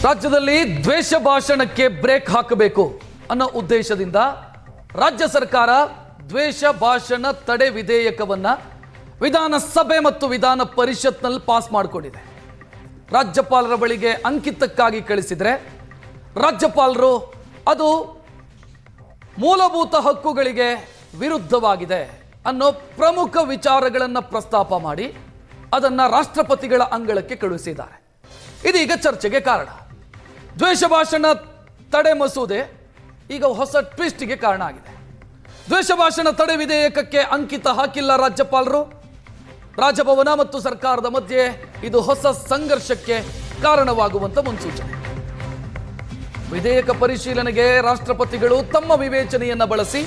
ರಾಜ್ಯದಲ್ಲಿ ದ್ವೇಷ ಭಾಷಣಕ್ಕೆ ಬ್ರೇಕ್ ಹಾಕಬೇಕು ಅನ್ನೋ ಉದ್ದೇಶದಿಂದ ರಾಜ್ಯ ಸರ್ಕಾರ ದ್ವೇಷ ಭಾಷಣ ತಡೆ ವಿಧೇಯಕವನ್ನ ವಿಧಾನಸಭೆ ಮತ್ತು ವಿಧಾನ ಪರಿಷತ್ನಲ್ಲಿ ಪಾಸ್ ಮಾಡಿಕೊಂಡಿದೆ. ರಾಜ್ಯಪಾಲರ ಬಳಿಗೆ ಅಂಕಿತಕ್ಕಾಗಿ ಕಳಿಸಿದ್ರೆ ರಾಜ್ಯಪಾಲರು ಅದು ಮೂಲಭೂತ ಹಕ್ಕುಗಳಿಗೆ ವಿರುದ್ಧವಾಗಿದೆ ಅನ್ನೋ ಪ್ರಮುಖ ವಿಚಾರಗಳನ್ನು ಪ್ರಸ್ತಾಪ ಮಾಡಿ ಅದನ್ನ ರಾಷ್ಟ್ರಪತಿಗಳ ಅಂಗಳಕ್ಕೆ ಕಳುಹಿಸಿದ್ದಾರೆ. ಇದೀಗ ಚರ್ಚೆಗೆ ಕಾರಣ. ದ್ವೇಷ ಭಾಷಣ ತಡೆ ಮಸೂದೆ ಈಗ ಹೊಸ ಟ್ವಿಸ್ಟ್ಗೆ ಕಾರಣ ಆಗಿದೆ. ದ್ವೇಷ ಭಾಷಣ ತಡೆ ವಿಧೇಯಕಕ್ಕೆ ಅಂಕಿತ ಹಾಕಿಲ್ಲ ರಾಜ್ಯಪಾಲರು. ರಾಜಭವನ ಮತ್ತು ಸರ್ಕಾರದ ಮಧ್ಯೆ ಇದು ಹೊಸ ಸಂಘರ್ಷಕ್ಕೆ ಕಾರಣವಾಗುವಂತ ಮುನ್ಸೂಚನೆ. ವಿಧೇಯಕ ಪರಿಶೀಲನೆಗೆ ರಾಷ್ಟ್ರಪತಿಗಳು ತಮ್ಮ ವಿವೇಚನೆಯನ್ನ ಬಳಸಿ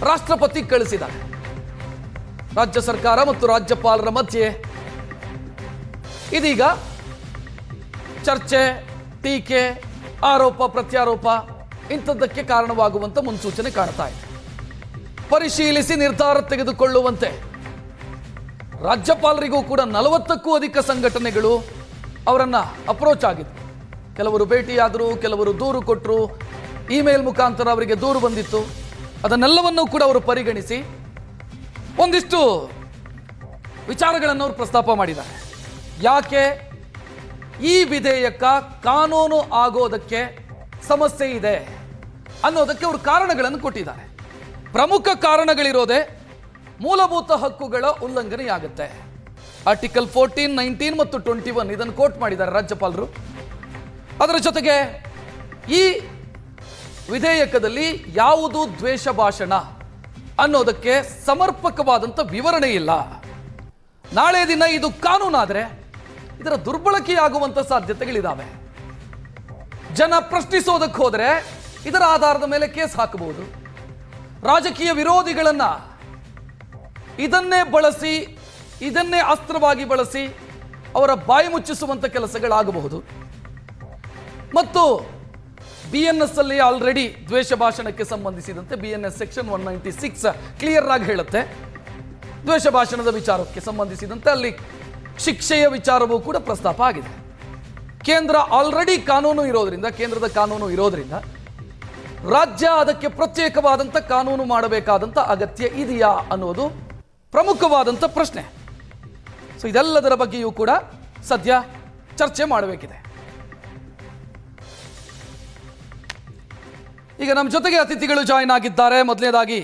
ರಾಷ್ಟ್ರಪತಿ ಕಳಿಸಿದ್ದಾರೆ. ರಾಜ್ಯ ಸರ್ಕಾರ ಮತ್ತು ರಾಜ್ಯಪಾಲರ ಮಧ್ಯೆ ಇದೀಗ ಚರ್ಚೆ, ಟೀಕೆ, ಆರೋಪ ಪ್ರತ್ಯಾರೋಪ ಇಂಥದ್ದಕ್ಕೆ ಕಾರಣವಾಗುವಂತ ಮುನ್ಸೂಚನೆ ಕಾಣ್ತಾ ಇದೆ. ಪರಿಶೀಲಿಸಿ ನಿರ್ಧಾರ ತೆಗೆದುಕೊಳ್ಳುವಂತೆ ರಾಜ್ಯಪಾಲರಿಗೂ ಕೂಡ 40ಕ್ಕೂ ಅಧಿಕ ಸಂಘಟನೆಗಳು ಅವರನ್ನ ಅಪ್ರೋಚ್ ಆಗಿದ್ರು. ಕೆಲವರು ಭೇಟಿಯಾದರು, ಕೆಲವರು ದೂರು ಕೊಟ್ಟರು, ಇಮೇಲ್ ಮುಖಾಂತರ ಅವರಿಗೆ ದೂರು ಬಂದಿತ್ತು. ಅದನ್ನೆಲ್ಲವನ್ನೂ ಕೂಡ ಅವರು ಪರಿಗಣಿಸಿ ಒಂದಿಷ್ಟು ವಿಚಾರಗಳನ್ನು ಅವರು ಪ್ರಸ್ತಾಪ ಮಾಡಿದ್ದಾರೆ. ಯಾಕೆ ಈ ವಿಧೇಯಕ ಕಾನೂನು ಆಗೋದಕ್ಕೆ ಸಮಸ್ಯೆ ಇದೆ ಅನ್ನೋದಕ್ಕೆ ಅವರು ಕಾರಣಗಳನ್ನು ಕೊಟ್ಟಿದ್ದಾರೆ. ಪ್ರಮುಖ ಕಾರಣಗಳಿರೋದೇ ಮೂಲಭೂತ ಹಕ್ಕುಗಳ ಉಲ್ಲಂಘನೆಯಾಗುತ್ತೆ. ಆರ್ಟಿಕಲ್ 14, 19 ಮತ್ತು 21 ಇದನ್ನು ಕೋಟ್ ಮಾಡಿದ್ದಾರೆ ರಾಜ್ಯಪಾಲರು. ಅದರ ಜೊತೆಗೆ ಈ ವಿಧೇಯಕದಲ್ಲಿ ಯಾವುದು ದ್ವೇಷ ಭಾಷಣ ಅನ್ನೋದಕ್ಕೆ ಸಮರ್ಪಕವಾದಂಥ ವಿವರಣೆ ಇಲ್ಲ. ನಾಳೆ ದಿನ ಇದು ಕಾನೂನಾದರೆ ಇದರ ದುರ್ಬಳಕೆಯಾಗುವಂಥ ಸಾಧ್ಯತೆಗಳಿದ್ದಾವೆ. ಜನ ಪ್ರಶ್ನಿಸೋದಕ್ಕೆ ಹೋದರೆ ಇದರ ಆಧಾರದ ಮೇಲೆ ಕೇಸ್ ಹಾಕಬಹುದು. ರಾಜಕೀಯ ವಿರೋಧಿಗಳನ್ನ ಇದನ್ನೇ ಬಳಸಿ, ಇದನ್ನೇ ಅಸ್ತ್ರವಾಗಿ ಬಳಸಿ ಅವರ ಬಾಯಿ ಮುಚ್ಚಿಸುವಂಥ ಕೆಲಸಗಳಾಗಬಹುದು. ಮತ್ತು BNS ಅಲ್ಲಿ ಆಲ್ರೆಡಿ ದ್ವೇಷ ಭಾಷಣಕ್ಕೆ ಸಂಬಂಧಿಸಿದಂತೆ BNS ಸೆಕ್ಷನ್ 196 ಕ್ಲಿಯರ್ ಆಗಿ ಹೇಳುತ್ತೆ. ದ್ವೇಷ ಭಾಷಣದ ವಿಚಾರಕ್ಕೆ ಸಂಬಂಧಿಸಿದಂತೆ ಅಲ್ಲಿ ಶಿಕ್ಷೆಯ ವಿಚಾರವೂ ಕೂಡ ಪ್ರಸ್ತಾಪ ಆಗಿದೆ. ಕೇಂದ್ರ ಆಲ್ರೆಡಿ ಕಾನೂನು ಇರೋದ್ರಿಂದ, ಕೇಂದ್ರದ ಕಾನೂನು ಇರೋದ್ರಿಂದ ರಾಜ್ಯ ಅದಕ್ಕೆ ಪ್ರತ್ಯೇಕವಾದಂಥ ಕಾನೂನು ಮಾಡಬೇಕಾದಂಥ ಅಗತ್ಯ ಇದೆಯಾ ಅನ್ನೋದು ಪ್ರಮುಖವಾದಂಥ ಪ್ರಶ್ನೆ. ಸೊ ಇದೆಲ್ಲದರ ಬಗ್ಗೆಯೂ ಕೂಡ ಸದ್ಯ ಚರ್ಚೆ ಮಾಡಬೇಕಿದೆ. ಈಗ ನಮ್ಮ ಜೊತೆಗೆ ಅತಿಥಿಗಳು ಜಾಯಿನ್ ಆಗಿದ್ದಾರೆ. ಮೊದಲನೇದಾಗಿ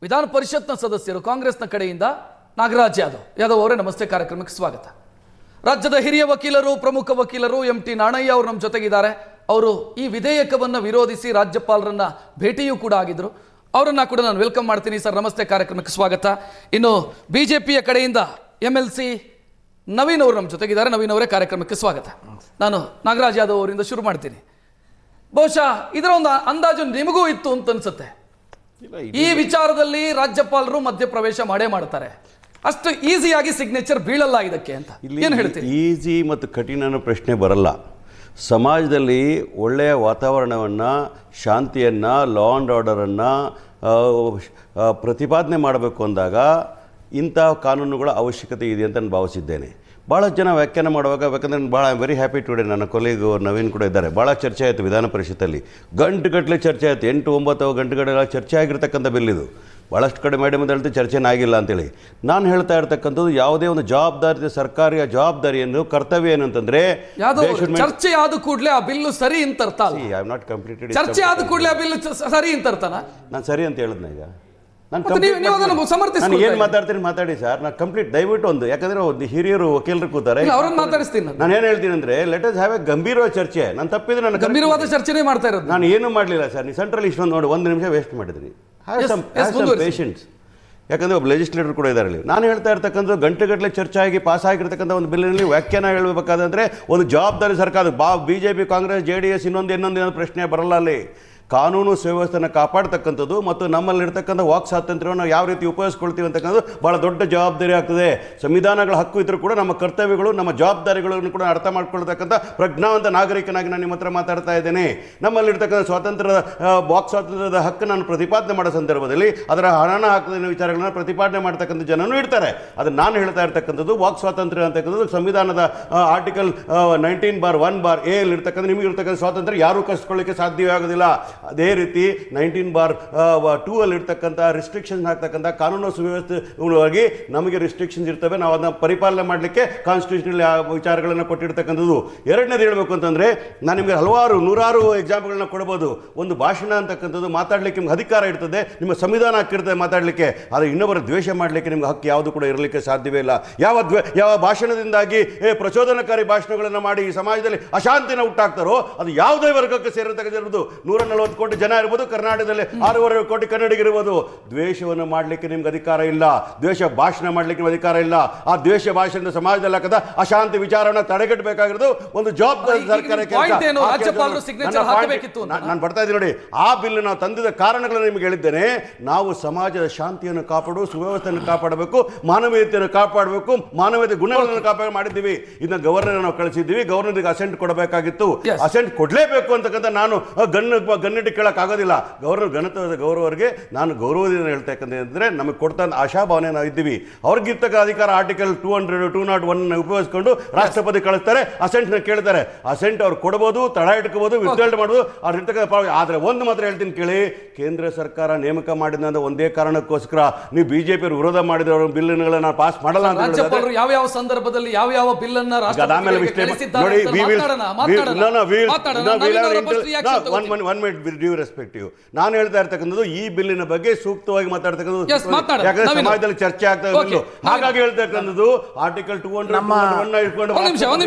ವಿಧಾನ ಪರಿಷತ್ನ ಸದಸ್ಯರು ಕಾಂಗ್ರೆಸ್ನ ಕಡೆಯಿಂದ ನಾಗರಾಜ್ ಯಾದವ್ ಅವರೇ, ನಮಸ್ತೆ, ಕಾರ್ಯಕ್ರಮಕ್ಕೆ ಸ್ವಾಗತ. ರಾಜ್ಯದ ಹಿರಿಯ ವಕೀಲರು, ಪ್ರಮುಖ ವಕೀಲರು MT ನಾಣಯ್ಯ ಅವರು ನಮ್ಮ ಜೊತೆಗಿದ್ದಾರೆ. ಅವರು ಈ ವಿಧೇಯಕವನ್ನು ವಿರೋಧಿಸಿ ರಾಜ್ಯಪಾಲರನ್ನ ಭೇಟಿಯೂ ಕೂಡ ಆಗಿದ್ರು. ಅವರನ್ನ ಕೂಡ ನಾನು ವೆಲ್ಕಮ್ ಮಾಡ್ತೀನಿ. ಸರ್ ನಮಸ್ತೆ, ಕಾರ್ಯಕ್ರಮಕ್ಕೆ ಸ್ವಾಗತ. ಇನ್ನು ಬಿಜೆಪಿಯ ಕಡೆಯಿಂದ MLC ನವೀನ್ ಅವರು ನಮ್ಮ ಜೊತೆಗಿದ್ದಾರೆ. ನವೀನ್ ಅವರೇ, ಕಾರ್ಯಕ್ರಮಕ್ಕೆ ಸ್ವಾಗತ. ನಾನು ನಾಗರಾಜ್ ಯಾದವ್ ಅವರಿಂದ ಶುರು ಮಾಡ್ತೀನಿ. ಬಹುಶಃ ಇದರ ಒಂದು ಅಂದಾಜು ನಿಮಗೂ ಇತ್ತು ಅಂತ ಅನ್ಸುತ್ತೆ. ಈ ವಿಚಾರದಲ್ಲಿ ರಾಜ್ಯಪಾಲರು ಮಧ್ಯಪ್ರವೇಶ ಮಾಡೇ ಮಾಡ್ತಾರೆ, ಅಷ್ಟು ಈಸಿಯಾಗಿ ಸಿಗ್ನೇಚರ್ ಬೀಳಲ್ಲ ಇದಕ್ಕೆ ಅಂತ ಏನು ಹೇಳ್ತೀರಿ? ಈಸಿ ಮತ್ತು ಕಠಿಣ ಅನ್ನೋ ಪ್ರಶ್ನೆ ಬರಲ್ಲ. ಸಮಾಜದಲ್ಲಿ ಒಳ್ಳೆಯ ವಾತಾವರಣವನ್ನು, ಶಾಂತಿಯನ್ನು, ಲಾ ಆ್ಯಂಡ್ ಆರ್ಡರನ್ನು ಪ್ರತಿಪಾದನೆ ಮಾಡಬೇಕು ಅಂದಾಗ ಇಂಥ ಕಾನೂನುಗಳ ಅವಶ್ಯಕತೆ ಇದೆ ಅಂತ ನಾನು ಭಾವಿಸಿದ್ದೇನೆ. ಭಾಳ ಜನ ವ್ಯಾಖ್ಯಾನ ಮಾಡುವಾಗ, ಯಾಕಂದರೆ ಭಾಳ I am very happy today, ನನ್ನ ಕೊಲೀಗು ನವೀನ್ ಕೂಡ ಇದ್ದಾರೆ, ಭಾಳ ಚರ್ಚೆ ಆಯಿತು ವಿಧಾನ ಪರಿಷತ್ತಲ್ಲಿ. ಗಂಟೆಗಟ್ಟಲೆ ಚರ್ಚೆ ಆಯಿತು, 8-9 ಗಂಟೆಗಟ್ಟಲೆ ಚರ್ಚೆ ಆಗಿರ್ತಕ್ಕಂಥ ಬಿಲ್ ಇದು. ಭಾಳಷ್ಟು ಕಡೆ ಮೇಡಮ್ ಅಂತ ಹೇಳ್ತೀವಿ ಚರ್ಚೆನೇ ಆಗಿಲ್ಲ ಅಂತೇಳಿ. ನಾನು ಹೇಳ್ತಾ ಇರ್ತಕ್ಕಂಥದ್ದು ಯಾವುದೇ ಒಂದು ಜವಾಬ್ದಾರಿ, ಸರ್ಕಾರಿಯ ಜವಾಬ್ದಾರಿಯನ್ನು, ಕರ್ತವ್ಯ ಏನಂತಂದ್ರೆ ಚರ್ಚೆ ಆದ ಕೂಡಲೇ ಆ ಬಿಲ್ಲು ಸರಿ ಅಂತ ಅರ್ಥ. I have not completed. ಚರ್ಚೆ ಆದ ಕೂಡಲೇ ಆ ಬಿಲ್ಲು ಸರಿ ಅಂತ ಅರ್ಥನ? ನಾನು ಸರಿ ಅಂತ ಹೇಳಿದ್ನ ಈಗ. ನಾನು ಏನು ಮಾತಾಡ್ತೀನಿ ಮಾತಾಡಿ ಸರ್. ನಾನು ಕಂಪ್ಲೀಟ್ ದಯವಿಟ್ಟು ಒಂದು, ಯಾಕಂದ್ರೆ ಒಂದು ಹಿರಿಯರು ವಕೀಲರು ಕೂತಾರೆ, ಅವ್ರನ್ನ ಮಾತಾಡಿಸ್ತೀನಿ. ನಾನು ಏನು ಹೇಳ್ತೀನಿ ಅಂದ್ರೆ, ಲೆಟ್ ಅಸ್ ಹ್ಯಾವ್ ಎ ಗಂಭೀರವಾದ ಚರ್ಚೆ. ನಾನು ತಪ್ಪಿದ್ರೆ ನಾನು ಗಂಭೀರವಾದ ಚರ್ಚೆನೇ ಮಾಡ್ತಾ ಇರೋದು. ನಾನು ಏನು ಮಾಡಲಿಲ್ಲ ಸರ್. ನೀವು ಸೆಂಟ್ರಲ್ ಇಷ್ಟೊಂದು ನೋಡಿ 1 ನಿಮಿಷ ವೇಸ್ಟ್ ಮಾಡಿದ್ರಿ. ಪೇಷನ್ಸ್, ಯಾಕಂದ್ರೆ ಒಬ್ಬ ಲೆಜಿಸ್ಲೇಟರ್ ಕೂಡ ಇದ್ದಾರೆ. ನಾನು ಹೇಳ್ತಾ ಇರ್ತಕ್ಕಂಥ ಗಂಟೆಗಟ್ಟಲೆ ಚರ್ಚೆ ಆಗಿ ಪಾಸ್ ಆಗಿರ್ತಕ್ಕಂಥ ಒಂದು ಬಿಲ್ಲಿನಲ್ಲಿ ವ್ಯಾಖ್ಯಾನ ಹೇಳಬೇಕಾದಂದ್ರೆ ಒಂದು ಜವಾಬ್ದಾರಿ ಸರ್ಕಾರ. BJP, ಕಾಂಗ್ರೆಸ್, JDS ಇನ್ನೊಂದು ಪ್ರಶ್ನೆ ಬರಲ್ಲ ಅಲ್ಲಿ. ಕಾನೂನು ಸುವ್ಯವಸ್ಥೆಯನ್ನು ಕಾಪಾಡ್ತಕ್ಕಂಥದ್ದು ಮತ್ತು ನಮ್ಮಲ್ಲಿರ್ತಕ್ಕಂಥ ವಾಕ್ ಸ್ವಾತಂತ್ರ್ಯವನ್ನು ಯಾವ ರೀತಿ ಉಪಯೋಗಿಸ್ಕೊಳ್ತೀವಿ ಅಂತಕ್ಕಂಥದ್ದು ಭಾಳ ದೊಡ್ಡ ಜವಾಬ್ದಾರಿ ಆಗ್ತದೆ. ಸಂವಿಧಾನಗಳ ಹಕ್ಕು ಇದ್ರೂ ಕೂಡ ನಮ್ಮ ಕರ್ತವ್ಯಗಳು, ನಮ್ಮ ಜವಾಬ್ದಾರಿಗಳನ್ನು ಕೂಡ ಅರ್ಥ ಮಾಡ್ಕೊಳ್ತಕ್ಕಂಥ ಪ್ರಜ್ಞಾವಂತ ನಾಗರಿಕನಾಗಿ ನಾನು ನಿಮ್ಮ ಹತ್ರ ಮಾತಾಡ್ತಾ ಇದ್ದೇನೆ. ನಮ್ಮಲ್ಲಿರ್ತಕ್ಕಂಥ ಸ್ವಾತಂತ್ರ್ಯದ ವಾಕ್ ಸ್ವಾತಂತ್ರ್ಯದ ಹಕ್ಕು ನಾನು ಪ್ರತಿಪಾದನೆ ಮಾಡೋ ಸಂದರ್ಭದಲ್ಲಿ ಅದರ ಹಣ ಹಾಕದ ವಿಚಾರಗಳನ್ನು ಪ್ರತಿಪಾದನೆ ಮಾಡ್ತಕ್ಕಂಥ ಜನನೂ ಇರ್ತಾರೆ. ಅದನ್ನು ನಾನು ಹೇಳ್ತಾ ಇರ್ತಕ್ಕಂಥದ್ದು ವಾಕ್ ಸ್ವಾತಂತ್ರ್ಯ ಅಂತಕ್ಕಂಥದ್ದು ಸಂವಿಧಾನದ ಆರ್ಟಿಕಲ್ 19(1)(a) ಇರ್ತಕ್ಕಂಥ ನಿಮಗೆ ಇರ್ತಕ್ಕಂಥ ಸ್ವಾತಂತ್ರ್ಯ ಯಾರೂ ಕಸ್ಕೊಳ್ಳಿಕ್ಕೆ ಸಾಧ್ಯವೇ ಆಗೋದಿಲ್ಲ. ಅದೇ ರೀತಿ 19(2) ಇರ್ತಕ್ಕಂಥ ರಿಸ್ಟ್ರಿಕ್ಷನ್ಸ್ ಆಗ್ತಕ್ಕಂಥ ಕಾನೂನು ಸುವ್ಯವಸ್ಥೆವಾಗಿ ನಮಗೆ ರಿಸ್ಟ್ರಿಕ್ಷನ್ಸ್ ಇರ್ತವೆ. ನಾವು ಅದನ್ನ ಪರಿಪಾಲನೆ ಮಾಡಲಿಕ್ಕೆ ಕಾನ್ಸ್ಟಿಟ್ಯೂಷನಲ್ ವಿಚಾರಗಳನ್ನು ಕೊಟ್ಟಿರ್ತಕ್ಕಂಥದ್ದು. ಎರಡನೇದು ಹೇಳಬೇಕು ಅಂತಂದರೆ ನಾನು ನಿಮಗೆ ನೂರಾರು ಎಕ್ಸಾಂಪಲ್ಗಳನ್ನ ಕೊಡ್ಬೋದು. ಒಂದು ಭಾಷಣ ಅಂತಕ್ಕಂಥದ್ದು ಮಾತಾಡಲಿಕ್ಕೆ ನಿಮ್ಗೆ ಅಧಿಕಾರ ಇರ್ತದೆ, ನಿಮ್ಮ ಸಂವಿಧಾನ ಹಕ್ಕಿರ್ತದೆ ಮಾತಾಡಲಿಕ್ಕೆ. ಆದರೆ ಇನ್ನೊಬ್ಬರ ದ್ವೇಷ ಮಾಡಲಿಕ್ಕೆ ನಿಮ್ಗೆ ಹಕ್ಕು ಯಾವುದು ಕೂಡ ಇರಲಿಕ್ಕೆ ಸಾಧ್ಯವೇ ಇಲ್ಲ. ಯಾವ ಭಾಷಣದಿಂದಾಗಿ ಪ್ರಚೋದನಕಾರಿ ಭಾಷಣಗಳನ್ನು ಮಾಡಿ ಈ ಸಮಾಜದಲ್ಲಿ ಅಶಾಂತಿನ ಹುಟ್ಟಾಕ್ತಾರೋ ಅದು ಯಾವುದೇ ವರ್ಗಕ್ಕೆ ಸೇರಿರ್ತಕ್ಕಂಥದ್ದು. 140 ಕೋಟಿ ಜನ ಇರ್ಬೋದು, ಕರ್ನಾಟಕದಲ್ಲಿ 6.5 ಕೋಟಿ ಕನ್ನಡಿಗರಿರ್ಬೋದು. ದ್ವೇಷವನ್ನು ಮಾಡಲಿಕ್ಕೆ ನಿಮ್ಗೆ ಅಧಿಕಾರ ಇಲ್ಲ, ದ್ವೇಷ ಭಾಷಣ ಮಾಡಲಿಕ್ಕೆ ನಿಮ್ಗೆ ಅಧಿಕಾರ ಇಲ್ಲ. ಆ ದ್ವೇಷ ಭಾಷಣದ ಸಮಾಜದಲ್ಲಿ ಹಾಕದ ಅಶಾಂತಿ ವಿಚಾರವನ್ನು ತಡೆಗಟ್ಟಬೇಕಾಗಿರೋದು ಒಂದು ಜವಾಬ್ದಾರಿ ಸರ್ಕಾರಕ್ಕೆ. ನಾನು ಬರ್ತಾ ಇದ್ದೀನಿ ನೋಡಿ, ಆ ಬಿಲ್ ನಾವು ತಂದಿದ್ದ ಕಾರಣಗಳನ್ನು ನಿಮಗೆ ಹೇಳಿದ್ದೇನೆ. ನಾವು ಸಮಾಜದ ಶಾಂತಿಯನ್ನು ಕಾಪಾಡು, ಸುವ್ಯವಸ್ಥೆಯನ್ನು ಕಾಪಾಡಬೇಕು, ಮಾನವೀಯತೆಯನ್ನು ಕಾಪಾಡಬೇಕು, ಮಾನವೀಯತೆ ಗುಣಗಳನ್ನು ಕಾಪಾಡ ಮಾಡಿದ್ದೀವಿ. ಇದನ್ನ ಗವರ್ನರ್ ನಾವು ಕಳಿಸಿದ್ದೀವಿ. ಗವರ್ನರ್ಗೆ ಅಸೆಂಟ್ ಕೊಡಬೇಕಾಗಿತ್ತು, ಅಸೆಂಟ್ ಕೊಡಲೇಬೇಕು ಅಂತಕ್ಕಂಥ ನಾನು ಗನ್ನಿಟ್ಟು ಕೇಳಕ್ ಆಗೋದಿಲ್ಲ. ಗವರ್ನರ್ ಘನತ್ವದ ಗೌರವರಿಗೆ ನಾನು ಗೌರವದಿಂದ ಹೇಳ್ತಾ ಯಾಕಂದ್ರೆ ನಮಗೆ ಕೊಡ್ತಾ ಆಶಾಭಾವನೆ ನಾವು ಇದ್ದೀವಿ. ಅವ್ರಿಗಿರ್ತಕ್ಕ ಅಧಿಕಾರ ಆರ್ಟಿಕಲ್ 201 ಉಪಯೋಗಿಸ್ಕೊಂಡು ರಾಷ್ಟ್ರಪತಿ ಕಳಿಸ್ತಾರೆ, ಅಸೆಂಟ್ ನ ಕೇಳ್ತಾರೆ. ಅಸೆಂಟ್ ಅವ್ರು ಕೊಡಬಹುದು, ತಡ ಇಟ್ಕೋಬಹುದು, ವಿತ್ಡ್ರಾಲ್ ಮಾಡಬಹುದು. ಅವ್ರು ಇರ್ತಕ್ಕ ಆದ್ರೆ ಒಂದು ಮಾತ್ರ ಹೇಳ್ತೀನಿ ಕೇಳಿ, ಕೇಂದ್ರ ಸರ್ಕಾರ ನೇಮಕ ಮಾಡಿದ ಒಂದೇ ಕಾರಣಕ್ಕೋಸ್ಕರ ನೀವು ಬಿಜೆಪಿ ವಿರೋಧ ಮಾಡಿದವರು ಬಿಲ್ಗಳನ್ನ ಪಾಸ್ ಮಾಡಲ್ಲ ಅಂತ ಹೇಳಿದ್ರೆ ಯಾವ ಸಂದರ್ಭದಲ್ಲಿ ಯಾವ ಬಿಲ್ ಅನ್ನ ನಾನು ಹೇಳ್ತಾ ಇರ್ತಕ್ಕಂಥದ್ದು ಈ ಬಿಲ್ಲಿನ ಬಗ್ಗೆ ಸೂಕ್ತವಾಗಿ ಮಾತಾಡ್ತಕ್ಕಂಥದ್ದು, ಯಾಕಂದ್ರೆ ಸಮಾಜದಲ್ಲಿ ಚರ್ಚೆ ಆಗ್ತಾ ಇದೆ. ಹಾಗಾಗಿ ಹೇಳ್ತಕ್ಕಂಥದ್ದು ಆರ್ಟಿಕಲ್ 201 ಇಟ್ಕೊಂಡು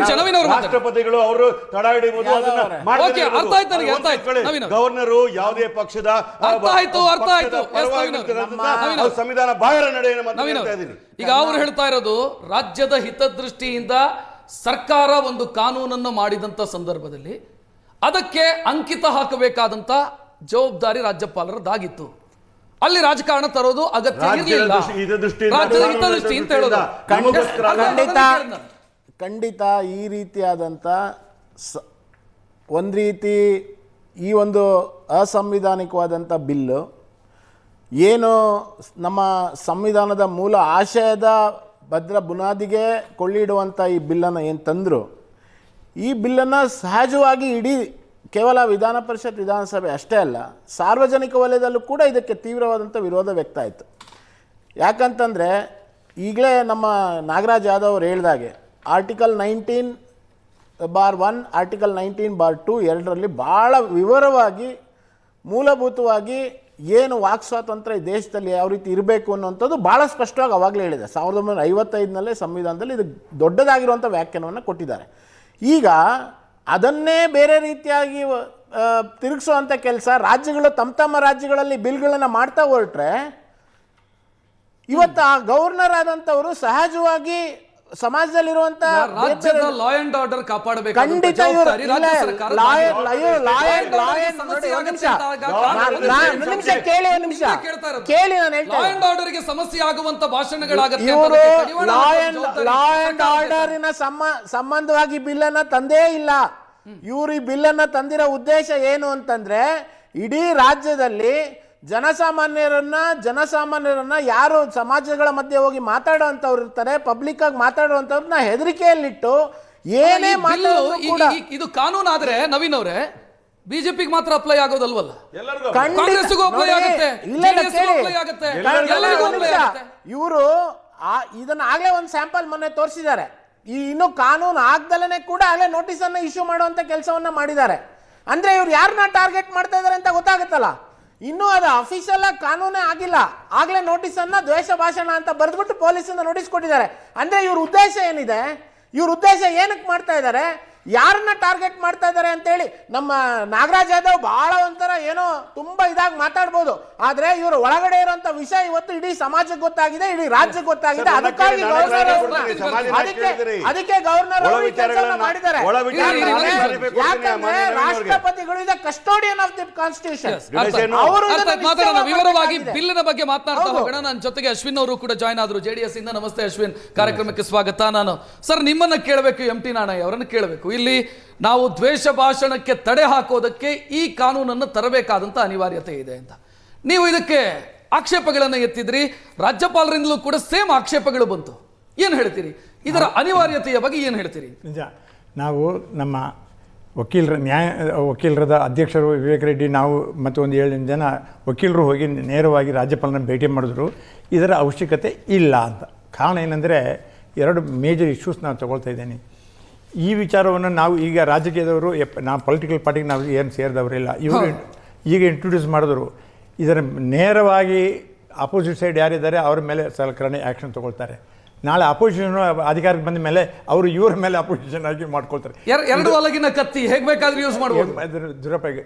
ರಾಷ್ಟ್ರಪತಿಗಳು ಅವರು ತಡ ಹಿಡಿಬಹುದು. ಗವರ್ನರು ಯಾವುದೇ ಪಕ್ಷದ ಸಂವಿಧಾನ ಬಾಹಿರ ನಡೆಯನ್ನು ಈಗ ಅವರು ಹೇಳ್ತಾ ಇರೋದು ರಾಜ್ಯದ ಹಿತದೃಷ್ಟಿಯಿಂದ ಸರ್ಕಾರ ಒಂದು ಕಾನೂನನ್ನು ಮಾಡಿದಂತ ಸಂದರ್ಭದಲ್ಲಿ ಅದಕ್ಕೆ ಅಂಕಿತ ಹಾಕಬೇಕಾದಂತ ಜವಾಬ್ದಾರಿ ರಾಜ್ಯಪಾಲರದಾಗಿತ್ತು. ಅಲ್ಲಿ ರಾಜಕಾರಣ ತರೋದು ಅಗತ್ಯ ಇರಲಿಲ್ಲ. ರಾಜ್ಯದ ಹಿತದೃಷ್ಟಿ ಅಂತ ಹೇಳೋದು ಖಂಡಿತ ಈ ರೀತಿಯಾದಂಥ ಒಂದು ರೀತಿ ಈ ಒಂದು ಅಸಂವಿಧಾನಿಕವಾದಂಥ ಬಿಲ್ಲು ಏನು ನಮ್ಮ ಸಂವಿಧಾನದ ಮೂಲ ಆಶಯದ ಭದ್ರ ಬುನಾದಿಗೆ ಕೊಳ್ಳಿಡುವಂಥ ಈ ಬಿಲ್ಲನ್ನು ಏನು ತಂದರು, ಈ ಬಿಲ್ಲನ್ನು ಸಹಜವಾಗಿ ಇಡೀ ಕೇವಲ ವಿಧಾನ ಪರಿಷತ್ ವಿಧಾನಸಭೆ ಅಷ್ಟೇ ಅಲ್ಲ, ಸಾರ್ವಜನಿಕ ವಲಯದಲ್ಲೂ ಕೂಡ ಇದಕ್ಕೆ ತೀವ್ರವಾದಂಥ ವಿರೋಧ ವ್ಯಕ್ತ ಆಯಿತು. ಯಾಕಂತಂದರೆ ಈಗಲೇ ನಮ್ಮ ನಾಗರಾಜ್ ಯಾದವ್ ಅವರು ಹೇಳಿದಾಗೆ ಆರ್ಟಿಕಲ್ 19(1) ಆರ್ಟಿಕಲ್ 19(2) ಎರಡರಲ್ಲಿ ಭಾಳ ವಿವರವಾಗಿ ಮೂಲಭೂತವಾಗಿ ಏನು ವಾಕ್ ಸ್ವಾತಂತ್ರ್ಯ ದೇಶದಲ್ಲಿ ಯಾವ ರೀತಿ ಇರಬೇಕು ಅನ್ನೋಂಥದ್ದು ಭಾಳ ಸ್ಪಷ್ಟವಾಗಿ ಅವಾಗಲೇ ಹೇಳಿದೆ. 1955ನಲ್ಲೇ ಸಂವಿಧಾನದಲ್ಲಿ ಇದು ದೊಡ್ಡದಾಗಿರುವಂಥ ವ್ಯಾಖ್ಯಾನವನ್ನು ಕೊಟ್ಟಿದ್ದಾರೆ. ಈಗ ಅದನ್ನೇ ಬೇರೆ ರೀತಿಯಾಗಿ ತಿರುಗಿಸುವಂಥ ಕೆಲಸ ರಾಜ್ಯಗಳು ತಮ್ಮ ರಾಜ್ಯಗಳಲ್ಲಿ ಬಿಲ್ಗಳನ್ನು ಮಾಡ್ತಾ ಹೊರಟ್ರೆ ಇವತ್ತು ಆ ಗವರ್ನರ್ ಆದಂಥವರು ಸಹಜವಾಗಿ ಸಮಾಜದಲ್ಲಿರುವಂತ ಲಾ ಅಂಡ್ ಆರ್ಡರ್ ಕಾಪಾಡಬೇಕು. ಖಂಡಿತ ಕೇಳಿ ನಾನು ಹೇಳ್ತೇನೆ, ಲಾ ಅಂಡ್ ಆರ್ಡರ್ಗೆ ಸಮಸ್ಯೆ ಆಗುವಂತ ಭಾಷಣಗಳಾಗುತ್ತೆ. ಇವರು ಲಾ ಅಂಡ್ ಆರ್ಡರಿನ ಸಂಬಂಧವಾಗಿ ಬಿಲ್ಲನ್ನ ತಂದೇ ಇಲ್ಲ. ಇವರು ಈ ಬಿಲ್ಲನ್ನ ತಂದಿರೋ ಉದ್ದೇಶ ಏನು ಅಂತಂದ್ರೆ ಇಡೀ ರಾಜ್ಯದಲ್ಲಿ ಜನಸಾಮಾನ್ಯರನ್ನ ಯಾರು ಸಮಾಜಗಳ ಮಧ್ಯೆ ಹೋಗಿ ಮಾತಾಡುವಂತವ್ರು ಇರ್ತಾರೆ, ಪಬ್ಲಿಕ್ ಆಗಿ ಮಾತಾಡುವಂತವ್ರನ್ನ ಹೆದರಿಕೆಯಲ್ಲಿಟ್ಟು ಏನೇ ಮಾತಾಡೋದು ಕೂಡ ಇದು ಕಾನೂನು ಆದ್ರೆ ನವೀನ್ ಅವರೇ ಬಿಜೆಪಿಗೆ ಮಾತ್ರ ಅಪ್ಲೈ ಆಗೋದಲ್ವಲ್ಲ, ಕಾಂಗ್ರೆಸ್ಗೂ ಅಪ್ಲೈ ಆಗುತ್ತೆ. ಇವರು ಇದನ್ನ ಆಗ್ಲೇ ಒಂದು ಸ್ಯಾಂಪಲ್ ಮೊನ್ನೆ ತೋರಿಸಿದ್ದಾರೆ. ಈ ಇನ್ನು ಕಾನೂನು ಆಗ್ದಲೇ ಕೂಡ ಆಗ್ಲೇ ನೋಟಿಸ್ ಅನ್ನ ಇಶ್ಯೂ ಮಾಡುವಂತ ಕೆಲಸವನ್ನ ಮಾಡಿದ್ದಾರೆ. ಅಂದ್ರೆ ಇವ್ರು ಯಾರನ್ನ ಟಾರ್ಗೆಟ್ ಮಾಡ್ತಾ ಇದಾರೆ ಅಂತ ಗೊತ್ತಾಗುತ್ತಲ್ಲ. ಇನ್ನೂ ಅದು ಅಫಿಷಿಯಲ್ ಆಗಿ ಕಾನೂನೇ ಆಗಿಲ್ಲ, ಆಗ್ಲೇ ನೋಟಿಸ್ ಅನ್ನ ದ್ವೇಷ ಭಾಷಣ ಅಂತ ಬರೆದ್ಬಿಟ್ಟು ಪೊಲೀಸಿಂದ ನೋಟಿಸ್ ಕೊಟ್ಟಿದ್ದಾರೆ. ಅಂದ್ರೆ ಇವ್ರ ಉದ್ದೇಶ ಏನಿದೆ, ಇವ್ರ ಉದ್ದೇಶ ಏನಕ್ಕೆ ಮಾಡ್ತಾ ಇದ್ದಾರೆ, ಯಾರನ್ನ ಟಾರ್ಗೆಟ್ ಮಾಡ್ತಾ ಇದ್ದಾರೆ ಅಂತ ಹೇಳಿ ನಮ್ಮ ನಾಗರಾಜ್ ಯಾದವ್ ಬಹಳ ಒಂಥರ ಏನೋ ತುಂಬಾ ಇದಾಗಿ ಮಾತಾಡ್ಬೋದು, ಆದ್ರೆ ಇವರು ಒಳಗಡೆ ಇರುವಂತ ವಿಷಯ ಇವತ್ತು ಇಡೀ ಸಮಾಜಕ್ಕೆ ಗೊತ್ತಾಗಿದೆ, ಇಡೀ ರಾಜ್ಯಕ್ಕೆ ಗೊತ್ತಾಗಿದೆ. ಅದಕ್ಕಾಗಿ ಅದಕ್ಕೆ ಗವರ್ನರ್ ಅವರು ಈ ಕೆಲಸವನ್ನ ಮಾಡಿದ್ದಾರೆ. ಯಾಕಂದ್ರೆ ರಾಷ್ಟ್ರಪತಿಗಳು is custodian of the constitution. ಅವರು ವಿವರವಾಗಿ ಬಿಲ್ಲಿನ ಬಗ್ಗೆ ಮಾತನಾಡ್ತಾ ಹೋಗೋಣ. ನನ್ನ ಜೊತೆಗೆ ಅಶ್ವಿನ್ ಅವರು ಕೂಡ ಜಾಯ್ನ್ ಆದ್ರು ಜೆಡಿಎಸ್ ಇಂದ. ನಮಸ್ತೆ ಅಶ್ವಿನ್, ಕಾರ್ಯಕ್ರಮಕ್ಕೆ ಸ್ವಾಗತ. ನಾನು ಸರ್ ನಿಮ್ಮನ್ನ ಕೇಳಬೇಕು, ಎಂ ಟಿ ನಾಣಯ್ಯ ಅವರನ್ನು ಕೇಳಬೇಕು. ಇಲ್ಲಿ ನಾವು ದ್ವೇಷ ಭಾಷಣಕ್ಕೆ ತಡೆ ಹಾಕೋದಕ್ಕೆ ಈ ಕಾನೂನನ್ನು ತರಬೇಕಾದಂತ ಅನಿವಾರ್ಯತೆ ಇದೆ ಅಂತ ನೀವು ಇದಕ್ಕೆ ಆಕ್ಷೇಪಗಳನ್ನು ಎತ್ತಿದ್ರಿ. ರಾಜ್ಯಪಾಲರಿಂದಲೂ ಕೂಡ ಸೇಮ್ ಆಕ್ಷೇಪಗಳು ಬಂತು. ಏನು ಹೇಳ್ತೀರಿ ಇದರ ಅನಿವಾರ್ಯತೆಯ ಬಗ್ಗೆ? ಏನು ಹೇಳ್ತೀರಿ? ನಿಜ, ನಾವು ನಮ್ಮ ವಕೀಲರದ ಅಧ್ಯಕ್ಷರು ವಿವೇಕ್ ರೆಡ್ಡಿ, ನಾವು ಮತ್ತು ಒಂದು 7 ಜನ ವಕೀಲರು ಹೋಗಿ ನೇರವಾಗಿ ರಾಜ್ಯಪಾಲನ ಭೇಟಿ ಮಾಡಿದ್ರು. ಇದರ ಅವಶ್ಯಕತೆ ಇಲ್ಲ ಅಂತ. ಕಾರಣ ಏನಂದರೆ 2 ಮೇಜರ್ ಇಶ್ಯೂಸ್ ನಾನು ತಗೊಳ್ತಾ ಇದ್ದೇನೆ. ಈ ವಿಚಾರವನ್ನು ನಾವು ಈಗ ರಾಜಕೀಯದವರು ನಾವು ಪೊಲಿಟಿಕಲ್ ಪಾರ್ಟಿಗೆ ನಾವು ಏನು ಸೇರಿದವರಿಲ್ಲ, ಇವರು ಈಗ ಇಂಟ್ರೊಡ್ಯೂಸ್ ಮಾಡಿದ್ರು. ಇದರ ನೇರವಾಗಿ ಅಪೋಸಿಟ್ ಸೈಡ್ ಯಾರಿದ್ದಾರೆ ಅವ್ರ ಮೇಲೆ ಸಲಕರಣೆ ಆ್ಯಕ್ಷನ್ ತೊಗೊಳ್ತಾರೆ. ನಾಳೆ ಅಪೋಸಿಷನ್ ಅಧಿಕಾರಕ್ಕೆ ಬಂದ ಮೇಲೆ ಅವರು ಇವರ ಮೇಲೆ ಅಪೋಸಿಷನ್ ಆಗಿ ಮಾಡ್ಕೊಳ್ತಾರೆ. 2 ಅಲಗಿನ ಕತ್ತಿ ಹೇಗೆ ಬೇಕಾದ್ರೂ ಯೂಸ್ ಮಾಡ್ಬೋದು. ದುರುಪಯೋಗ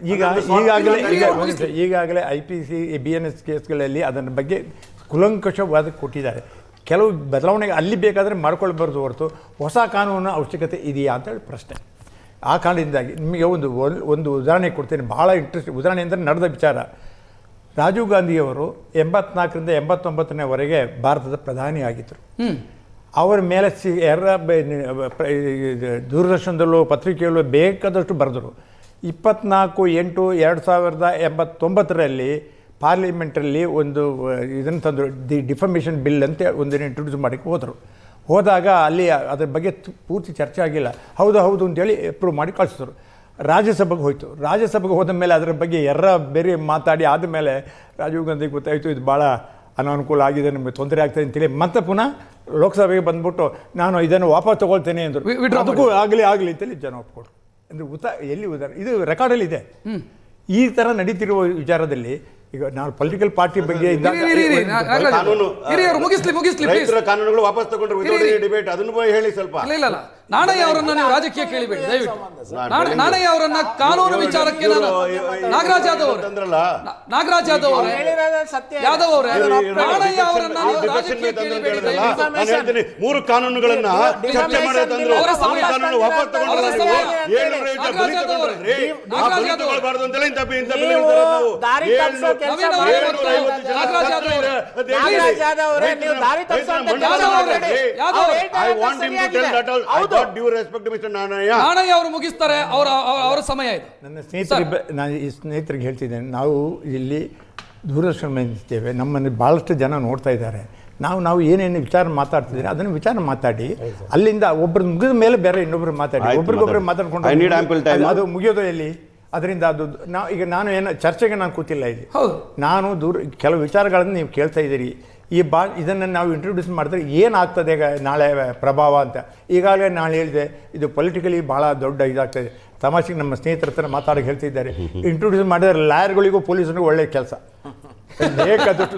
ಈಗಾಗಲೇ IPC BNS ಕೇಸ್ಗಳಲ್ಲಿ ಅದರ ಬಗ್ಗೆ ಕುಲಂಕಷವಾದ ಕೊಟ್ಟಿದ್ದಾರೆ. ಕೆಲವು ಬದಲಾವಣೆಗೆ ಅಲ್ಲಿ ಬೇಕಾದರೆ ಮಾಡ್ಕೊಳ್ಬಾರ್ದು ಹೊರತು ಹೊಸ ಕಾನೂನಿನ ಅವಶ್ಯಕತೆ ಇದೆಯಾ ಅಂತೇಳಿ ಪ್ರಶ್ನೆ. ಆ ಕಾರಣದಿಂದಾಗಿ ನಿಮಗೆ ಒಂದು ಉದಾಹರಣೆ ಕೊಡ್ತೇನೆ, ಭಾಳ ಇಂಟ್ರೆಸ್ಟ್ ಉದಾಹರಣೆ ಅಂದರೆ ನಡೆದ ವಿಚಾರ. ರಾಜೀವ್ ಗಾಂಧಿಯವರು 84ರಿಂದ 89ನೇವರೆಗೆ ಭಾರತದ ಪ್ರಧಾನಿ ಆಗಿದ್ದರು. ಅವರ ಮೇಲೆ ದೂರದರ್ಶನದಲ್ಲೂ ಪತ್ರಿಕೆಯಲ್ಲೂ ಬೇಕಾದಷ್ಟು ಬರೆದರು. 24/8/2089ರಲ್ಲಿ ಪಾರ್ಲಿಮೆಂಟಲ್ಲಿ ಒಂದು ಇದನ್ನು ತಂದರು, ದಿ ಡಿಫಮೇಷನ್ ಬಿಲ್ ಅಂತ ಒಂದನ್ನು ಇಂಟ್ರೊಡ್ಯೂಸ್ ಮಾಡೋಕ್ಕೆ ಹೋದಾಗ ಅಲ್ಲಿ ಅದ್ರ ಬಗ್ಗೆ ಪೂರ್ತಿ ಚರ್ಚೆ ಆಗಿಲ್ಲ. ಹೌದು ಅಂತೇಳಿ ಅಪ್ರೂವ್ ಮಾಡಿ ಕಳಿಸಿದ್ರು. ರಾಜ್ಯಸಭೆಗೆ ಹೋಯಿತು. ರಾಜ್ಯಸಭೆಗೆ ಹೋದ ಮೇಲೆ ಅದರ ಬಗ್ಗೆ ಬೇರೆ ಮಾತಾಡಿ ಆದಮೇಲೆ ರಾಜೀವ್ ಗಾಂಧಿಗೆ ಗೊತ್ತಾಯಿತು ಇದು ಭಾಳ ಅನಾನುಕೂಲ ಆಗಿದೆ, ನಮಗೆ ತೊಂದರೆ ಆಗ್ತದೆ ಅಂತೇಳಿ ಮತ್ತೆ ಪುನಃ ಲೋಕಸಭೆಗೆ ಬಂದ್ಬಿಟ್ಟು ನಾನು ಇದನ್ನು ವಾಪಸ್ ತೊಗೊಳ್ತೇನೆ ಅಂದರು. ಅದಕ್ಕೂ ಆಗಲಿ ಅಂತೇಳಿ ಜನ ಒಪ್ಕೊಡು. ಅಂದರೆ ಎಲ್ಲಿ ಉದಾಹರಣೆ ಇದು ರೆಕಾರ್ಡಲ್ಲಿದೆ. ಈ ಥರ ನಡೀತಿರುವ ವಿಚಾರದಲ್ಲಿ ಈಗ ನಾವು ಪೊಲಿಟಿಕಲ್ ಪಾರ್ಟಿ ಬಗ್ಗೆ ಕಾನೂನುಗಳು ವಾಪಸ್ ತಗೊಂಡ್ರು ಡಿಬೇಟ್ ಅದನ್ನು ಹೇಳಿ ಸ್ವಲ್ಪ. ಇಲ್ಲ ನಾಣಯ್ಯ ಅವರನ್ನ ನೀವು ರಾಜಕೀಯ ಕೇಳಿಬೇಡಿ ದಯವಿಟ್ಟು. ನಾಣಯ್ಯ ಅವರನ್ನ ಕಾನೂನು ವಿಚಾರಕ್ಕೆ ನಾಗರಾಜ್ ಯಾದವ್ ಅವರೇ ನಾಣಯ್ಯ ಅವರನ್ನ ರಾಜಕೀಯ ಕೇಳಿಬೇಡಿ ದಯವಿಟ್ಟು. 3 ಕಾನೂನುಗಳನ್ನ ಚರ್ಚೆ ಮಾಡಿ ತಂದ್ರು. ಕಾನೂನು ವಾಪಸ್ ತಗೊಂಡ್ರು. ನಾಣಯ್ಯ ಅವರು ಮುಗಿಸ್ತಾರೆ, ಅವರ ಸಮಯ ಇದೆ. ನನ್ನ ಸ್ನೇಹಿತರಿಗೆ ಹೇಳ್ತಿದ್ದೇನೆ, ನಾವು ಇಲ್ಲಿ ದೂರದರ್ಶನ ಇದ್ದೇವೆ, ನಮ್ಮನ್ನು ಭಾಳಷ್ಟು ಜನ ನೋಡ್ತಾ ಇದ್ದಾರೆ. ನಾವು ಏನೇನು ವಿಚಾರ ಮಾತಾಡ್ತಿದ್ದೀರಿ ಅದನ್ನು ವಿಚಾರ ಮಾತಾಡಿ, ಅಲ್ಲಿಂದ ಒಬ್ಬರು ಮುಗಿದ ಮೇಲೆ ಬೇರೆ ಇನ್ನೊಬ್ರು ಮಾತಾಡಿ, ಒಬ್ರಿಗೊಬ್ರು ಮಾತಾಡ್ಕೊಂಡು ಅದು ಮುಗಿಯೋದು ಎಲ್ಲಿ? ಅದರಿಂದ ಅದು ನಾನು ಏನು ಚರ್ಚೆಗೆ ನಾನು ಕೂತಿಲ್ಲ ಇಲ್ಲಿ. ನಾನು ಕೆಲವು ವಿಚಾರಗಳನ್ನು ನೀವು ಕೇಳ್ತಾ ಇದ್ದೀರಿ. ಇದನ್ನು ನಾವು ಇಂಟ್ರೊಡ್ಯೂಸ್ ಮಾಡಿದ್ರೆ ಏನಾಗ್ತದೆ ನಾಳೆ ಪ್ರಭಾವ ಅಂತ. ಈಗಾಗಲೇ ನಾನು ಹೇಳಿದೆ, ಇದು ಪೊಲಿಟಿಕಲಿ ಭಾಳ ದೊಡ್ಡ ಇದಾಗ್ತದೆ. ತಮಾಷೆಗೆ ನಮ್ಮ ಸ್ನೇಹಿತರ ಹತ್ರ ಮಾತಾಡೋಕೆ ಹೇಳ್ತಿದ್ದಾರೆ, ಇಂಟ್ರೊಡ್ಯೂಸ್ ಮಾಡಿದ್ರೆ ಲಾಯರ್ಗಳಿಗೂ ಪೊಲೀಸರಿಗೂ ಒಳ್ಳೆಯ ಕೆಲಸ, ಬೇಕಾದಷ್ಟು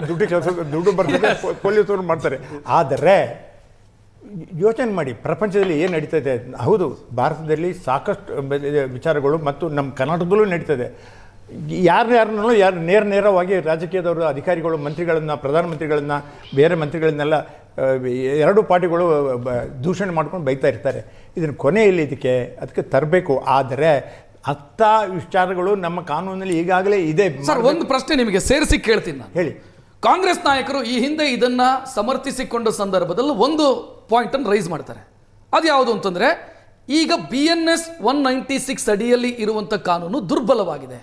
ದುಡ್ಡು ಬರ್ತದೆ, ಪೊಲೀಸರು ಮಾಡ್ತಾರೆ. ಆದರೆ ಯೋಚನೆ ಮಾಡಿ, ಪ್ರಪಂಚದಲ್ಲಿ ಏನು ನಡೀತದೆ. ಹೌದು, ಭಾರತದಲ್ಲಿ ಸಾಕಷ್ಟು ವಿಚಾರಗಳು ಮತ್ತು ನಮ್ಮ ಕರ್ನಾಟಕದಲ್ಲೂ ನಡೀತದೆ. ಯಾರನ್ನೂ ನೇರವಾಗಿ ರಾಜಕೀಯದವರು ಅಧಿಕಾರಿಗಳು ಮಂತ್ರಿಗಳನ್ನು, ಪ್ರಧಾನಮಂತ್ರಿಗಳನ್ನು, ಬೇರೆ ಮಂತ್ರಿಗಳನ್ನೆಲ್ಲ 2 ಪಾರ್ಟಿಗಳು ದೂಷಣೆ ಮಾಡ್ಕೊಂಡು ಬೈತಾ ಇರ್ತಾರೆ. ಇದನ್ನು ಕೊನೆ ಇಲ್ಲಿ ಅದಕ್ಕೆ ತರಬೇಕು. ಆದರೆ ಅಂಥ ವಿಚಾರಗಳು ನಮ್ಮ ಕಾನೂನಲ್ಲಿ ಈಗಾಗಲೇ ಇದೆ. ಸರ್, ಒಂದು ಪ್ರಶ್ನೆ ನಿಮಗೆ ಸೇರಿಸಿ ಕೇಳ್ತೀನಿ ನಾನು. ಹೇಳಿ. ಕಾಂಗ್ರೆಸ್ ನಾಯಕರು ಈ ಹಿಂದೆ ಇದನ್ನ ಸಮರ್ಥಿಸಿಕೊಂಡ ಸಂದರ್ಭದಲ್ಲಿ ಒಂದು ಪಾಯಿಂಟ್ ಅನ್ನು ರೈಸ್ ಮಾಡ್ತಾರೆ. ಅದು ಯಾವುದು ಅಂತಂದ್ರೆ, ಈಗ BNS 196 ಅಡಿಯಲ್ಲಿ ಇರುವಂತ ಕಾನೂನು ದುರ್ಬಲವಾಗಿದೆ,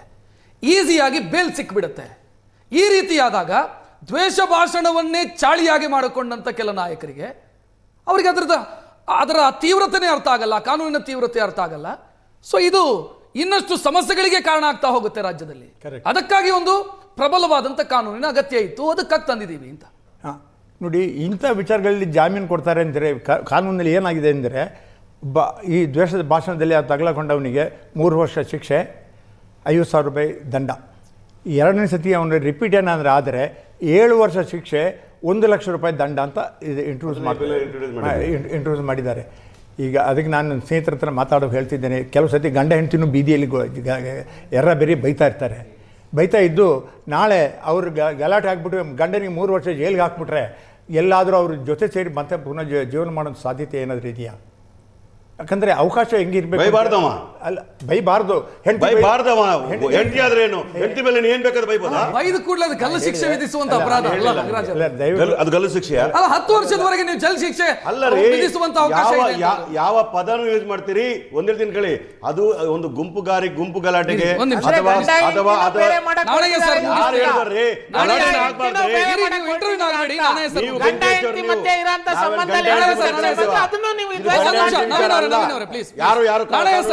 ಈಸಿಯಾಗಿ ಬೇಲ್ ಸಿಕ್ಬಿಡುತ್ತೆ. ಈ ರೀತಿಯಾದಾಗ ದ್ವೇಷ ಭಾಷಣವನ್ನೇ ಚಾಳಿಯಾಗಿ ಮಾಡಿಕೊಂಡಂತ ಕೆಲ ನಾಯಕರಿಗೆ ಅವರಿಗೆ ಅದರ ತೀವ್ರತೆನೇ ಅರ್ಥ ಆಗಲ್ಲ, ಕಾನೂನಿನ ತೀವ್ರತೆ ಅರ್ಥ ಆಗಲ್ಲ. ಸೊ ಇದು ಇನ್ನಷ್ಟು ಸಮಸ್ಯೆಗಳಿಗೆ ಕಾರಣ ಆಗ್ತಾ ಹೋಗುತ್ತೆ ರಾಜ್ಯದಲ್ಲಿ. ಅದಕ್ಕಾಗಿ ಒಂದು ಪ್ರಬಲವಾದಂಥ ಕಾನೂನಿನ ಅಗತ್ಯ ಇತ್ತು, ಅದಕ್ಕಾಗಿ ತಂದಿದ್ದೀವಿ ಅಂತ. ನೋಡಿ, ಇಂಥ ವಿಚಾರಗಳಲ್ಲಿ ಜಾಮೀನು ಕೊಡ್ತಾರೆ ಅಂದರೆ ಕಾನೂನಲ್ಲಿ ಏನಾಗಿದೆ ಅಂದರೆ, ಈ ದ್ವೇಷದ ಭಾಷಣದಲ್ಲಿ ತಗಲಕೊಂಡವನಿಗೆ 3 ವರ್ಷ ಶಿಕ್ಷೆ, 50,000 ರೂಪಾಯಿ ದಂಡ. 2ನೇ ಸತಿ ಅವನು ರಿಪೀಟ್ ಏನಾದರೆ ಆದರೆ 7 ವರ್ಷ ಶಿಕ್ಷೆ, 1 ಲಕ್ಷ ರೂಪಾಯಿ ದಂಡ ಅಂತ ಇದು ಇಂಟ್ರೊಡ್ಯೂಸ್ ಮಾಡಿದ್ದಾರೆ. ಈಗ ಅದಕ್ಕೆ ನಾನು ನನ್ನ ಸ್ನೇಹಿತರ ಹತ್ರ ಮಾತಾಡೋಕೆ ಹೇಳ್ತಿದ್ದೇನೆ, ಕೆಲವು ಸತಿ ಗಂಡ ಹೆಂಡ್ತಿನೂ ಬೀದಿಯಲ್ಲಿ ಎರ್ರ ಬೇರೆ ಬೈತಾ ಇರ್ತಾರೆ. ಬೈತಾ ಇದ್ದು ನಾಳೆ ಅವ್ರು ಗಲಾಟೆ ಹಾಕ್ಬಿಟ್ಟು ಗಂಡನಿಗೆ 3 ವರ್ಷ ಜೈಲಿಗೆ ಹಾಕ್ಬಿಟ್ರೆ ಎಲ್ಲಾದರೂ ಅವ್ರ ಜೊತೆ ಸೇರಿ ಮತ್ತೆ ಪುನಃ ಜೀವನ ಮಾಡೋ ಸಾಧ್ಯತೆ ಏನಾದರೂ ಇದೆಯಾ? ಯಾಕಂದ್ರೆ ಅವಕಾಶ ಹೆಂಗಿರ್ಬೇಕು, ಬೈಬಾರ್ದವ ಅಲ್ಲ ಬೈಬಾರ್ದು, ಬೈಬಾರ್ದವ. ಹೆಂಡತಿ ಆದ್ರೆ ಏನು, ಹೆಂಡತಿ ಮೇಲೆ ಏನ್ ಬೇಕಾದ್ರೆ ಬೈಬೋದಾ? ಬೈದ ಕೂಡಲೇ ಅದು ಗಲ್ಲು ಶಿಕ್ಷೆ ವಿಧಿಸುವಂತ ಅಪರಾಧ ಅಲ್ಲ ನಾಗರಾಜ್ ಅವರೇ. ಅದು ಗಲ್ಲು ಶಿಕ್ಷೆ ಅಲ್ಲ, 10 ವರ್ಷದವರೆಗೆ ನೀವು ಜೈಲು ಶಿಕ್ಷೆ ವಿಧಿಸುವಂತ ಅವಕಾಶ ಇದೆ. ಯಾವ ಪದನು ಯೂಸ್ ಮಾಡ್ತೀರಿ ಒಂದ್ ಹೇಳ್ತೀನಿ ಕೇಳಿ, ಅದು ಒಂದು ಗುಂಪು ಗಲಾಟೆಗೆ ಅಥವಾ ನಾಳೆಗೆ ಸರ್ ಯಾರು ಹೇಳ್ತಾರ್ರಿ ಇಂಟರ್ವ್ಯೂ ಆಗಬೇಡಿ. ನಾನೇ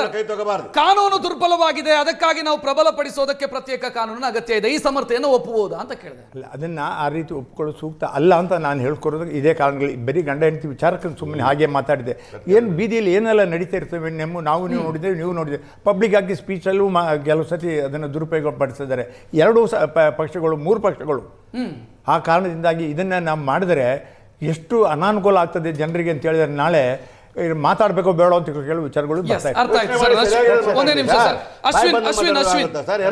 ಸರ್ ಕಾನೂನು ದುರ್ಬಲವಾಗಿದೆ, ಅದಕ್ಕಾಗಿ ನಾವು ಪ್ರಬಲಪಡಿಸೋದಕ್ಕೆ ಪ್ರತ್ಯೇಕ ಕಾನೂನಿನ ಅಗತ್ಯ ಇದೆ, ಈ ಸಮರ್ಥೆಯನ್ನು ಒಪ್ಪಬಹುದಾ ಅಂತ ಕೇಳಿದೆ. ಅಲ್ಲ, ಅದನ್ನ ಆ ರೀತಿ ಒಪ್ಕೊಳ್ಳೋದು ಸೂಕ್ತ ಅಲ್ಲ ಅಂತ ನಾನು ಹೇಳ್ಕೊಡೋದು ಇದೇ ಕಾರಣಗಳು. ಬರೀ ಗಂಡ ಹೆಂಡತಿ ವಿಚಾರಕ್ಕೆ ಸುಮ್ಮನೆ ಹಾಗೆ ಮಾತಾಡಿದೆ. ಏನು ಬೀದಿಯಲ್ಲಿ ಏನೆಲ್ಲ ನಡೀತಾ ಇರ್ತವೆ ನಾವು ನೀವು ನೋಡಿದ್ದೇವೆ, ನೀವು ನೋಡಿದ್ದೇವೆ. ಪಬ್ಲಿಕ್ ಆಗಿ ಸ್ಪೀಚಲ್ಲೂ ಕೆಲವು ಸತಿ ಅದನ್ನು ದುರುಪಯೋಗ ಪಡಿಸಿದ್ದಾರೆ. 2 ಪಕ್ಷಗಳು 3 ಪಕ್ಷಗಳು. ಆ ಕಾರಣದಿಂದಾಗಿ ಇದನ್ನು ನಾವು ಮಾಡಿದರೆ ಎಷ್ಟು ಅನಾನುಕೂಲ ಆಗ್ತದೆ ಜನರಿಗೆ ಅಂತ ಹೇಳಿದರೆ ನಾಳೆ ಮಾತಾಡಬೇಕೋ ಬೇಡ ಅಂತ ಕೆಲವು ವಿಚಾರಗಳು ಅರ್ಥ ಆಯ್ತು ಸರ್. ಒಂದೇ ನಿಮಿಷ ಸರ್. ಅಶ್ವಿನ್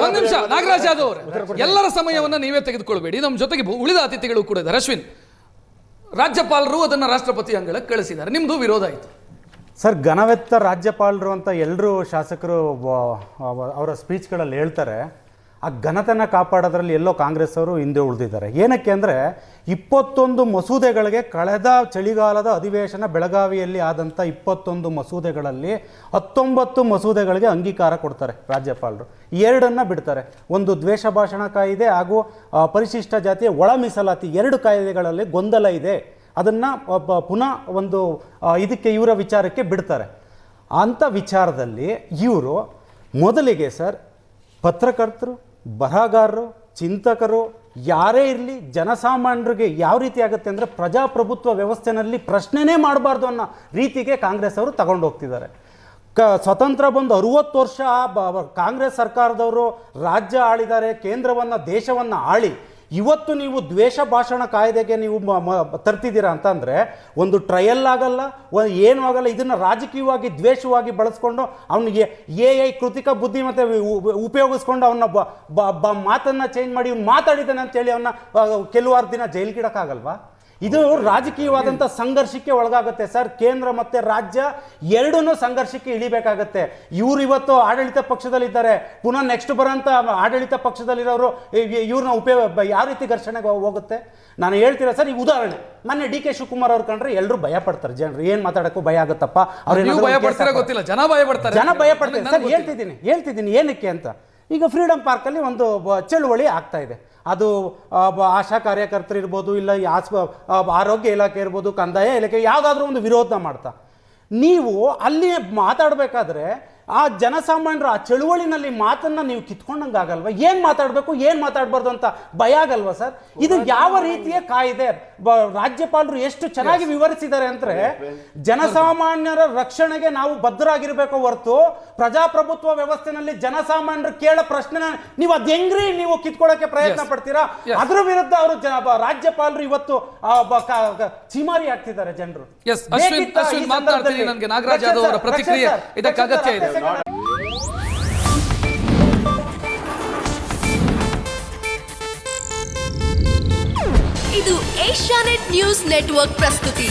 ಒಂದು ನಿಮಿಷ. ನಾಗರಾಜ್ ಯಾದವ್ ಅವರು, ಎಲ್ಲರ ಸಮಯವನ್ನ ನೀವೇ ತೆಗೆದುಕೊಳ್ಬೇಡಿ, ನಮ್ಮ ಜೊತೆಗೆ ಉಳಿದ ಅತಿಥಿಗಳು ಕೂಡ ಇದ್ದಾರೆ. ಅಶ್ವಿನ್, ರಾಜ್ಯಪಾಲರು ಅದನ್ನ ರಾಷ್ಟ್ರಪತಿ ಅಂಗಳಕ್ಕೆ ಕಳಿಸಿದ್ದಾರೆ, ನಿಮ್ದು ವಿರೋಧ ಆಯಿತು ಸರ್. ಘನವೆತ್ತ ರಾಜ್ಯಪಾಲರು ಅಂತ ಎಲ್ಲರೂ ಶಾಸಕರು ಅವರ ಸ್ಪೀಚ್ಗಳಲ್ಲಿ ಹೇಳ್ತಾರೆ. ಆ ಘನತೆಯನ್ನು ಕಾಪಾಡೋದ್ರಲ್ಲಿ ಎಲ್ಲೋ ಕಾಂಗ್ರೆಸ್ ಅವರು ಹಿಂದೆ ಉಳಿದಿದ್ದಾರೆ. ಏನಕ್ಕೆ ಅಂದರೆ 21 ಮಸೂದೆಗಳಿಗೆ ಕಳೆದ ಚಳಿಗಾಲದ ಅಧಿವೇಶನ ಬೆಳಗಾವಿಯಲ್ಲಿ ಆದಂಥ 21 ಮಸೂದೆಗಳಲ್ಲಿ 19 ಮಸೂದೆಗಳಿಗೆ ಅಂಗೀಕಾರ ಕೊಡ್ತಾರೆ ರಾಜ್ಯಪಾಲರು, 2 ಬಿಡ್ತಾರೆ. ಒಂದು ದ್ವೇಷ ಭಾಷಣ ಕಾಯ್ದೆ ಹಾಗೂ ಪರಿಶಿಷ್ಟ ಜಾತಿಯ ಒಳ ಮೀಸಲಾತಿ 2 ಕಾಯ್ದೆಗಳಲ್ಲಿ ಗೊಂದಲ ಇದೆ, ಅದನ್ನು ಪುನಃ ಒಂದು ಇದಕ್ಕೆ ಇವರ ವಿಚಾರಕ್ಕೆ ಬಿಡ್ತಾರೆ. ಅಂಥ ವಿಚಾರದಲ್ಲಿ ಇವರು ಮೊದಲಿಗೆ ಸರ್ ಪತ್ರಕರ್ತರು, ಬರಹಗಾರರು, ಚಿಂತಕರು ಯಾರೇ ಇರಲಿ ಜನಸಾಮಾನ್ಯರಿಗೆ ಯಾವ ರೀತಿ ಆಗುತ್ತೆ ಅಂದರೆ ಪ್ರಜಾಪ್ರಭುತ್ವ ವ್ಯವಸ್ಥೆಯಲ್ಲಿ ಪ್ರಶ್ನೆನೇ ಮಾಡಬಾರ್ದು ಅನ್ನೋ ರೀತಿಗೆ ಕಾಂಗ್ರೆಸ್ ಅವರು ತಗೊಂಡು ಹೋಗ್ತಿದ್ದಾರೆ. ಸ್ವತಂತ್ರ ಬಂದು 60 ವರ್ಷ ಕಾಂಗ್ರೆಸ್ ಸರ್ಕಾರದವರು ರಾಜ್ಯ ಆಳಿದ್ದಾರೆ, ಕೇಂದ್ರವನ್ನು ದೇಶವನ್ನು ಆಳಿ ಇವತ್ತು ನೀವು ದ್ವೇಷ ಭಾಷಣ ಕಾಯ್ದೆಗೆ ನೀವು ತರ್ತಿದ್ದೀರಾ ಅಂತಂದರೆ ಒಂದು ಟ್ರಯಲ್ ಆಗಲ್ಲ, ಏನೂ ಆಗಲ್ಲ. ಇದನ್ನು ರಾಜಕೀಯವಾಗಿ ದ್ವೇಷವಾಗಿ ಬಳಸ್ಕೊಂಡು ಅವನಿಗೆ ಕೃತಿಕ ಬುದ್ಧಿಮತ್ತೆ ಉಪಯೋಗಿಸ್ಕೊಂಡು ಅವನ್ನ ಮಾತನ್ನು ಚೇಂಜ್ ಮಾಡಿ ಇವ್ನು ಮಾತಾಡಿದ್ದಾನೆ ಅಂತೇಳಿ ಅವನ್ನ ಕೆಲವಾರು ದಿನ ಜೈಲಿಗಿಡಕ್ಕಾಗಲ್ವಾ? ಇದು ರಾಜಕೀಯವಾದಂಥ ಸಂಘರ್ಷಕ್ಕೆ ಒಳಗಾಗುತ್ತೆ ಸರ್. ಕೇಂದ್ರ ಮತ್ತು ರಾಜ್ಯ ಎರಡೂ ಸಂಘರ್ಷಕ್ಕೆ ಇಳಿಬೇಕಾಗತ್ತೆ. ಇವರು ಇವತ್ತು ಆಡಳಿತ ಪಕ್ಷದಲ್ಲಿದ್ದಾರೆ, ಪುನಃ ನೆಕ್ಸ್ಟ್ ಬರೋಂಥ ಆಡಳಿತ ಪಕ್ಷದಲ್ಲಿರೋರು ಇವ್ರನ್ನ ಯಾವ ರೀತಿ ಘರ್ಷಣೆಗೆ ಹೋಗುತ್ತೆ? ನಾನು ಹೇಳ್ತೀರಾ ಸರ್, ಈಗ ಉದಾಹರಣೆ ಮೊನ್ನೆ DK ಶಿವಕುಮಾರ್ ಅವ್ರು ಕಂಡ್ರೆ ಎಲ್ಲರೂ ಭಯ ಪಡ್ತಾರೆ. ಜನರು ಏನು ಮಾತಾಡೋಕ್ಕೂ ಭಯ ಆಗುತ್ತಪ್ಪ, ಗೊತ್ತಿಲ್ಲ, ಜನ ಭಯ ಪಡ್ತಾರೆ ಸರ್. ಹೇಳ್ತಿದ್ದೀನಿ ಏನಕ್ಕೆ ಅಂತ. ಈಗ ಫ್ರೀಡಮ್ ಪಾರ್ಕಲ್ಲಿ ಒಂದು ಚಳುವಳಿ ಆಗ್ತಾ ಇದೆ. ಅದು ಆಶಾ ಕಾರ್ಯಕರ್ತರು ಇರ್ಬೋದು, ಇಲ್ಲ ಆರೋಗ್ಯ ಇಲಾಖೆ ಇರ್ಬೋದು, ಕಂದಾಯ ಇಲಾಖೆ, ಯಾವುದಾದ್ರೂ ಒಂದು ವಿರೋಧ ಮಾಡ್ತಾ ನೀವು ಅಲ್ಲಿ ಮಾತಾಡಬೇಕಾದ್ರೆ ಆ ಜನಸಾಮಾನ್ಯರು ಆ ಚಳುವಳಿನಲ್ಲಿ ಮಾತನ್ನ ನೀವು ಕಿತ್ಕೊಂಡಂಗೆ ಆಗಲ್ವಾ? ಏನು ಮಾತಾಡಬೇಕು ಏನು ಮಾತಾಡಬಾರ್ದು ಅಂತ ಭಯ ಆಗಲ್ವಾ ಸರ್? ಇದು ಯಾವ ರೀತಿಯ ಕಾಯ್ದೆ? ರಾಜ್ಯಪಾಲರು ಎಷ್ಟು ಚೆನ್ನಾಗಿ ವಿವರಿಸಿದ್ದಾರೆ ಅಂದರೆ ಜನಸಾಮಾನ್ಯರ ರಕ್ಷಣೆಗೆ ನಾವು ಬದ್ಧರಾಗಿರ್ಬೇಕು ಹೊರತು ಪ್ರಜಾಪ್ರಭುತ್ವ ವ್ಯವಸ್ಥೆನಲ್ಲಿ ಜನಸಾಮಾನ್ಯರು ಕೇಳೋ ಪ್ರಶ್ನೆನ ನೀವು ಅದ್ ಹೆಂಗ್ರಿ ನೀವು ಕಿತ್ಕೊಳ್ಳೋಕೆ ಪ್ರಯತ್ನ ಪಡ್ತೀರಾ? ಅದರ ವಿರುದ್ಧ ಅವರು ರಾಜ್ಯಪಾಲರು ಇವತ್ತು ಚಿಮಾರಿ ಆಗ್ತಿದ್ದಾರೆ ಜನರು. ನನಗೆ ನಾಗರಾಜ್ ಯಾದವ್ ಅವರ ಪ್ರತಿಕ್ರಿಯೆ ಇದಕ್ಕೆ ಅಗತ್ಯ ಇದೆ. ಇದು ಏಷ್ಯಾನೆಟ್ ನ್ಯೂಸ್ ನೆಟ್ವರ್ಕ್ ಪ್ರಸ್ತುತಿ.